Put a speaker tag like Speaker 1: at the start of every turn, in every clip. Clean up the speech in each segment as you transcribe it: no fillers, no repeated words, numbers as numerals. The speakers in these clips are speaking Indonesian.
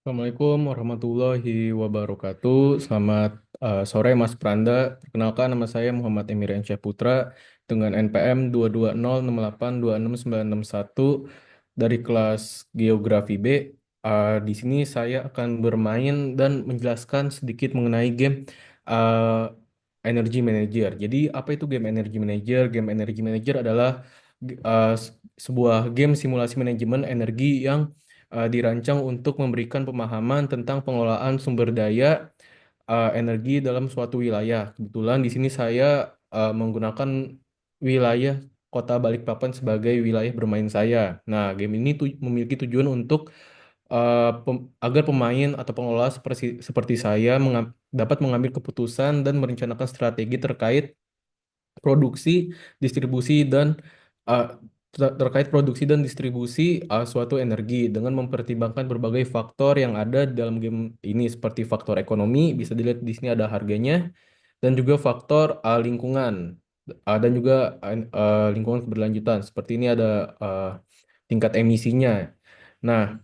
Speaker 1: Assalamualaikum warahmatullahi wabarakatuh. Selamat sore Mas Pranda. Perkenalkan nama saya Muhammad Emiransyah Putra dengan NPM 220682691 dari kelas Geografi B. Di sini saya akan bermain dan menjelaskan sedikit mengenai game uh, Energy Manager. Jadi apa itu game Energy Manager? Game Energy Manager adalah uh, sebuah game simulasi manajemen energi yang dirancang untuk memberikan pemahaman tentang pengelolaan sumber daya energi dalam suatu wilayah. Kebetulan di sini saya menggunakan wilayah Kota Balikpapan sebagai wilayah bermain saya. Nah, game ini memiliki tujuan untuk agar pemain atau pengelola seperti saya dapat mengambil keputusan dan merencanakan strategi terkait produksi, distribusi dan uh, terkait produksi dan distribusi suatu energi dengan mempertimbangkan berbagai faktor yang ada dalam game ini seperti faktor ekonomi, bisa dilihat di sini ada harganya dan juga faktor lingkungan dan juga lingkungan keberlanjutan. Seperti ini ada uh, tingkat emisinya. Nah,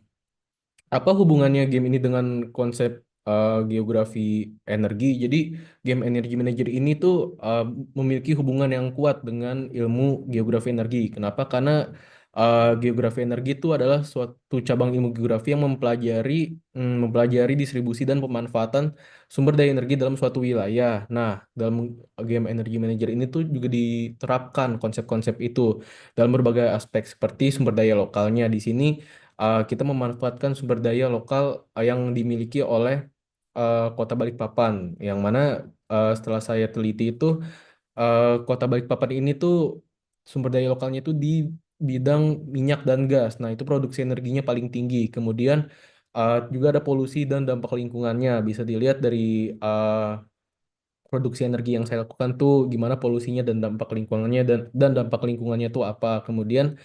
Speaker 1: apa hubungannya game ini dengan konsep geografi energi? Jadi game Energy Manager ini tuh memiliki hubungan yang kuat dengan ilmu geografi energi. Kenapa? Karena geografi energi itu adalah suatu cabang ilmu geografi yang mempelajari distribusi dan pemanfaatan sumber daya energi dalam suatu wilayah. Nah, dalam game Energy Manager ini tuh juga diterapkan konsep-konsep itu dalam berbagai aspek seperti sumber daya lokalnya. Di sini kita memanfaatkan sumber daya lokal yang dimiliki oleh Kota Balikpapan, yang mana setelah saya teliti itu Kota Balikpapan ini tuh sumber daya lokalnya itu di bidang minyak dan gas. Nah, itu produksi energinya paling tinggi. Kemudian juga ada polusi dan dampak lingkungannya. Bisa dilihat dari produksi energi yang saya lakukan tuh gimana polusinya dan dampak lingkungannya dan dampak lingkungannya tuh apa. Kemudian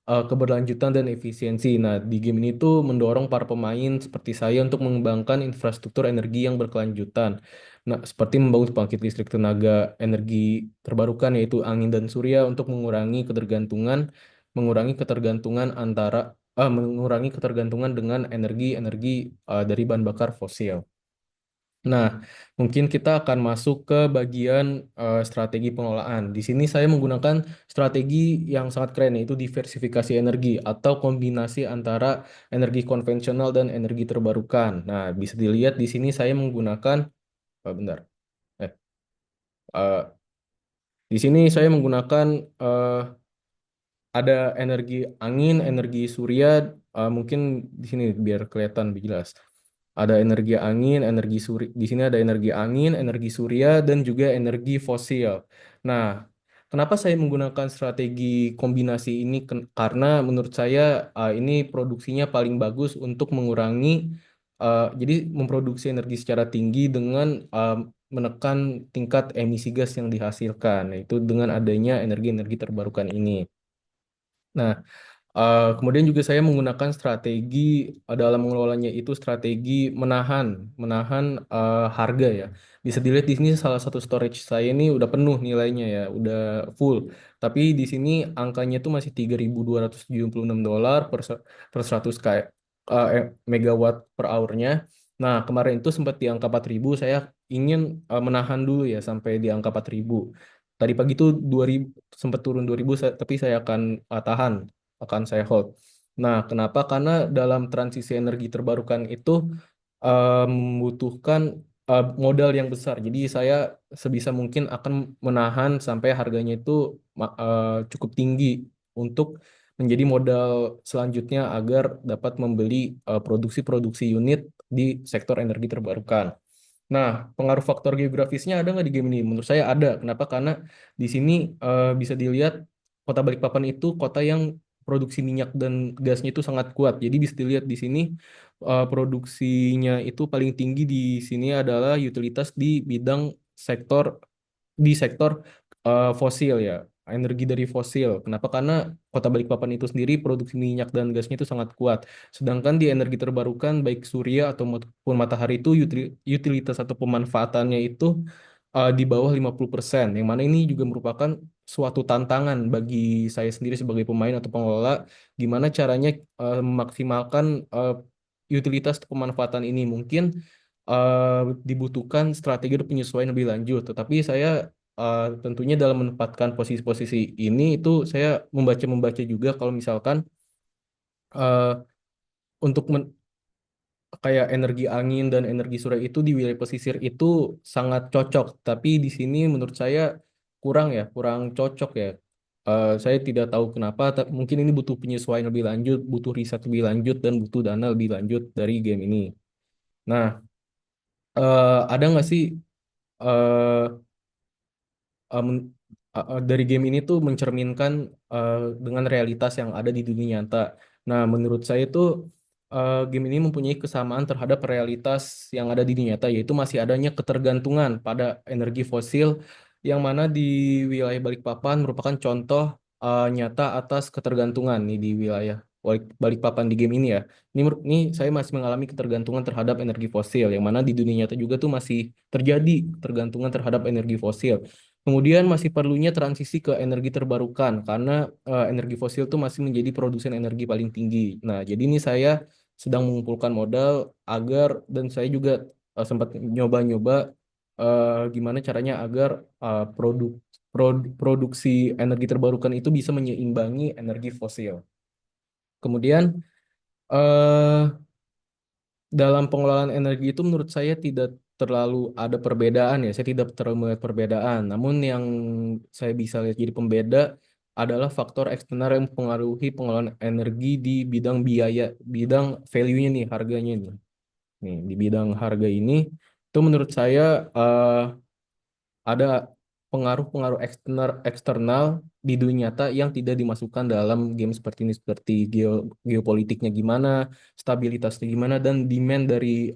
Speaker 1: keberlanjutan dan efisiensi. Nah, di game ini tuh mendorong para pemain seperti saya untuk mengembangkan infrastruktur energi yang berkelanjutan. Nah, seperti membangun pembangkit listrik tenaga energi terbarukan yaitu angin dan surya untuk mengurangi ketergantungan mengurangi ketergantungan dengan energi-energi dari bahan bakar fosil. Nah, mungkin kita akan masuk ke bagian strategi pengelolaan. Di sini saya menggunakan strategi yang sangat keren, yaitu diversifikasi energi atau kombinasi antara energi konvensional dan energi terbarukan. Nah, bisa dilihat di sini saya menggunakan, bentar, eh, eh, di sini saya menggunakan eh, ada energi angin, energi surya, mungkin di sini biar kelihatan lebih jelas. Ada energi angin, energi surya. Di sini ada energi angin, energi surya, dan juga energi fosil. Nah, kenapa saya menggunakan strategi kombinasi ini? Karena menurut saya ini produksinya paling bagus untuk jadi memproduksi energi secara tinggi dengan menekan tingkat emisi gas yang dihasilkan, yaitu dengan adanya energi-energi terbarukan ini. Nah, kemudian juga saya menggunakan strategi dalam mengelolanya itu strategi menahan harga ya. Bisa dilihat di sini salah satu storage saya ini udah penuh nilainya ya, udah full. Tapi di sini angkanya itu masih $3.276 per 100 megawatt per hournya. Nah, kemarin itu sempat di angka 4.000, saya ingin menahan dulu ya sampai di angka 4.000. Tadi pagi itu 2.000 sempat turun 2.000 tapi saya akan akan saya hold. Nah, kenapa? Karena dalam transisi energi terbarukan itu membutuhkan modal yang besar. Jadi saya sebisa mungkin akan menahan sampai harganya itu cukup tinggi untuk menjadi modal selanjutnya agar dapat membeli produksi-produksi unit di sektor energi terbarukan. Nah, pengaruh faktor geografisnya ada nggak di game ini? Menurut saya ada. Kenapa? Karena di sini bisa dilihat kota Balikpapan itu kota yang produksi minyak dan gasnya itu sangat kuat. Jadi bisa dilihat di sini produksinya itu paling tinggi di sini adalah utilitas di bidang sektor sektor fosil ya, energi dari fosil. Kenapa? Karena kota Balikpapan itu sendiri produksi minyak dan gasnya itu sangat kuat. Sedangkan di energi terbarukan baik surya ataupun matahari itu utilitas atau pemanfaatannya itu di bawah 50%. Yang mana ini juga merupakan suatu tantangan bagi saya sendiri sebagai pemain atau pengelola, gimana caranya memaksimalkan utilitas pemanfaatan ini. Mungkin eh, dibutuhkan strategi dan penyesuaian lebih lanjut. Tetapi saya tentunya dalam menempatkan posisi-posisi ini itu saya membaca-membaca juga kalau misalkan eh, untuk kayak energi angin dan energi surya itu di wilayah pesisir itu sangat cocok. Tapi di sini menurut saya kurang ya, kurang cocok ya. Saya tidak tahu kenapa. Mungkin ini butuh penyesuaian lebih lanjut, butuh riset lebih lanjut dan butuh dana lebih lanjut dari game ini. Nah, ada nggak sih eh, dari game ini tuh mencerminkan eh, dengan realitas yang ada di dunia nyata. Nah, menurut saya tuh game ini mempunyai kesamaan terhadap realitas yang ada di dunia nyata, yaitu masih adanya ketergantungan pada energi fosil, yang mana di wilayah Balikpapan merupakan contoh nyata atas ketergantungan nih di wilayah Balikpapan di game ini ya. Ini saya masih mengalami ketergantungan terhadap energi fosil, yang mana di dunia nyata juga tuh masih terjadi ketergantungan terhadap energi fosil. Kemudian masih perlunya transisi ke energi terbarukan karena energi fosil itu masih menjadi produsen energi paling tinggi. Nah, jadi ini saya sedang mengumpulkan modal agar dan saya juga sempat nyoba-nyoba gimana caranya agar produksi energi terbarukan itu bisa menyeimbangi energi fosil. Kemudian eh, dalam pengelolaan energi itu menurut saya tidak terlalu ada perbedaan ya. Saya tidak terlalu melihat perbedaan. Namun yang saya bisa lihat jadi pembeda adalah faktor eksternal yang mempengaruhi pengelolaan energi di bidang biaya, bidang value-nya nih, harganya nih. Nih, di bidang harga ini itu menurut saya eh, ada pengaruh-pengaruh eksternal di dunia nyata yang tidak dimasukkan dalam game seperti ini, seperti geopolitiknya gimana, stabilitasnya gimana, dan demand dari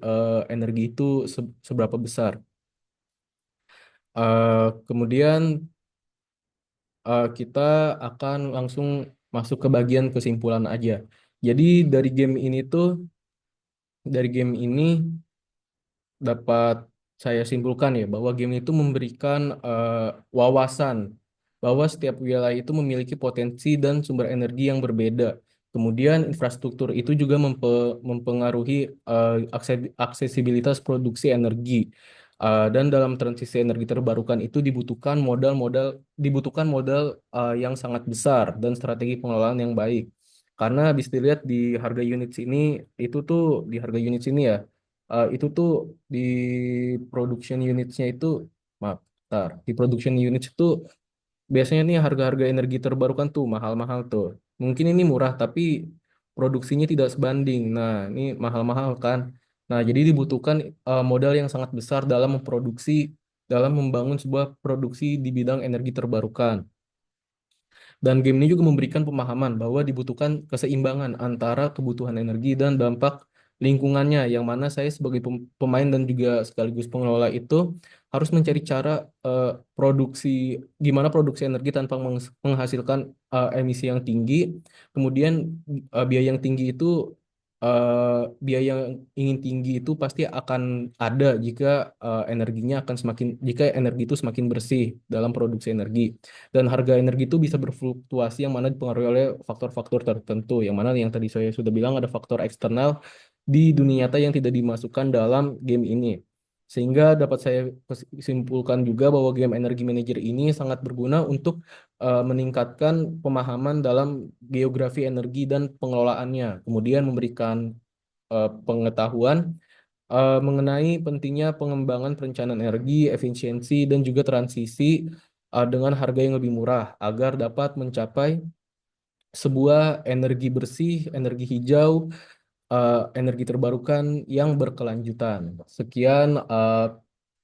Speaker 1: energi itu seberapa besar. Kemudian kita akan langsung masuk ke bagian kesimpulan aja. Jadi dari game ini dapat saya simpulkan ya bahwa game itu memberikan wawasan bahwa setiap wilayah itu memiliki potensi dan sumber energi yang berbeda. Kemudian infrastruktur itu juga mempengaruhi aksesibilitas produksi energi. Dan dalam transisi energi terbarukan itu dibutuhkan modal yang sangat besar dan strategi pengelolaan yang baik. Karena bisa dilihat di harga unit sini itu tuh di harga unit sini ya itu tuh di production unitsnya itu maaf, tar, di production units itu biasanya nih harga-harga energi terbarukan tuh mahal-mahal tuh. Mungkin ini murah tapi produksinya tidak sebanding. Nah, ini mahal-mahal kan. Nah, jadi dibutuhkan modal yang sangat besar dalam membangun sebuah produksi di bidang energi terbarukan. Dan game ini juga memberikan pemahaman bahwa dibutuhkan keseimbangan antara kebutuhan energi dan dampak lingkungannya, yang mana saya sebagai pemain dan juga sekaligus pengelola itu harus mencari cara gimana produksi energi tanpa menghasilkan emisi yang tinggi. Kemudian biaya yang tinggi itu biaya yang ingin tinggi itu pasti akan ada jika energi itu semakin bersih dalam produksi energi. Dan harga energi itu bisa berfluktuasi yang mana dipengaruhi oleh faktor-faktor tertentu. Yang mana yang tadi saya sudah bilang ada faktor eksternal di dunia nyata yang tidak dimasukkan dalam game ini. Sehingga dapat saya simpulkan juga bahwa game Energy Manager ini sangat berguna untuk meningkatkan pemahaman dalam geografi energi dan pengelolaannya. Kemudian memberikan pengetahuan mengenai pentingnya pengembangan perencanaan energi, efisiensi, dan juga transisi dengan harga yang lebih murah agar dapat mencapai sebuah energi bersih, energi hijau, energi terbarukan yang berkelanjutan. Sekian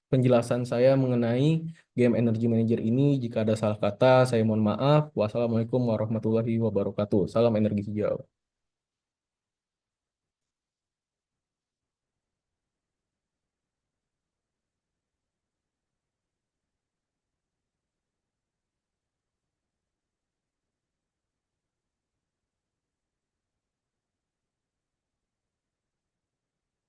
Speaker 1: penjelasan saya mengenai game Energy Manager ini. Jika ada salah kata, saya mohon maaf. Wassalamualaikum warahmatullahi wabarakatuh. Salam energi hijau.